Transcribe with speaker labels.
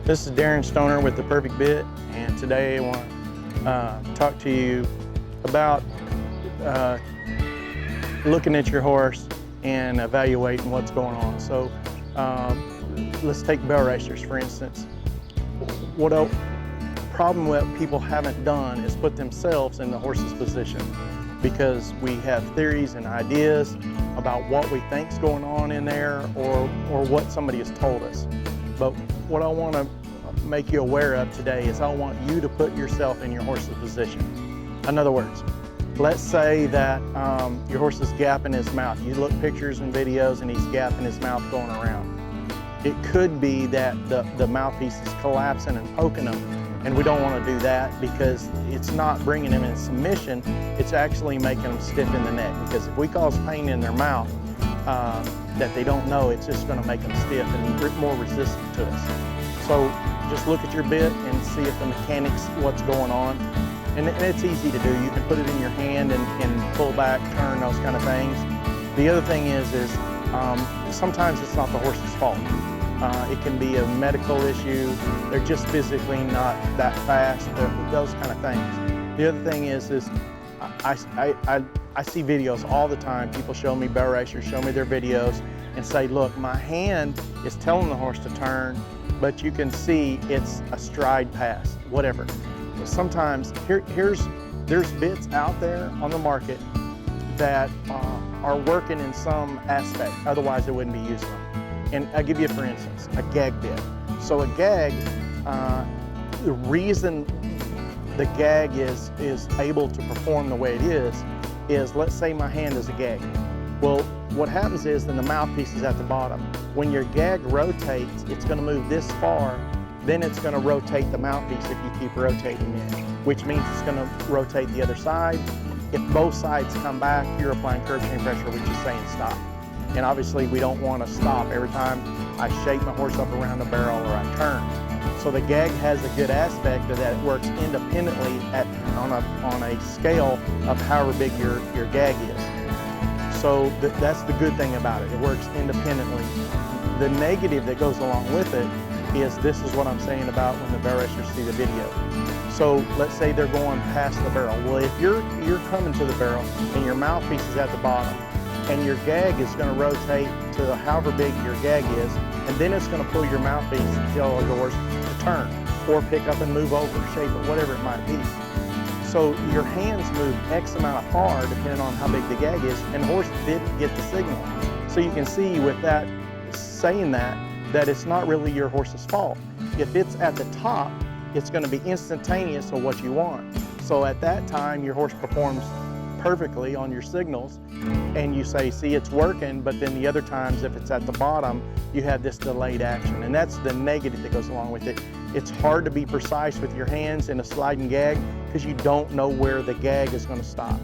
Speaker 1: This is Darren Stoner with The Perfect Bit, and today I want to talk to you about looking at your horse and evaluating what's going on. So let's take barrel racers, for instance. What a problem what people haven't done is put themselves in the horse's position, because we have theories and ideas about what we think's going on in there or what somebody has told us. But what I want to make you aware of today is I want you to put yourself in your horse's position. In other words, let's say that your horse is gapping his mouth. You look pictures and videos and he's gapping his mouth going around. It could be that the mouthpiece is collapsing and poking him, and we don't want to do that because it's not bringing him in submission, it's actually making them stiff in the neck. Because if we cause pain in their mouth that they don't know, it's just going to make them stiff and more resistant to us. So just look at your bit and see if the mechanics, what's going on. And it's easy to do. You can put it in your hand and pull back, turn, those kind of things. The other thing is sometimes it's not the horse's fault. It can be a medical issue. They're just physically not that fast, those kind of things. The other thing is I see videos all the time. People show me, barrel racers show me their videos and say, look, my hand is telling the horse to turn, but you can see it's a stride pass, whatever. Sometimes there's bits out there on the market that are working in some aspect, otherwise they wouldn't be using them. And I'll give you, for instance, a gag bit. So a gag, the reason the gag is able to perform the way it is let's say my hand is a gag. Well, what happens is then the mouthpiece is at the bottom. When your gag rotates, it's going to move this far, then it's going to rotate the mouthpiece if you keep rotating it, which means it's going to rotate the other side. If both sides come back, you're applying curb chain pressure, which is saying stop. And obviously we don't want to stop every time I shake my horse up around the barrel or I turn. So the gag has a good aspect of that. It works independently on a scale of however big your gag is. So that's the good thing about it. It works independently. The negative that goes along with it is this is what I'm saying about when the barrel racers see the video. So let's say they're going past the barrel. Well, if you're coming to the barrel and your mouthpiece is at the bottom and your gag is going to rotate to however big your gag is, and then it's going to pull your mouthpiece and tell yours to turn or pick up and move over, shape it, whatever it might be. So your hands move X amount of far depending on how big the gag is, and the horse didn't get the signal. So you can see with that, saying that it's not really your horse's fault. If it's at the top, it's going to be instantaneous of what you want. So at that time, your horse performs perfectly on your signals, and you say, see, it's working, but then the other times, if it's at the bottom, you have this delayed action, and that's the negative that goes along with it. It's hard to be precise with your hands in a sliding gag because you don't know where the gag is going to stop.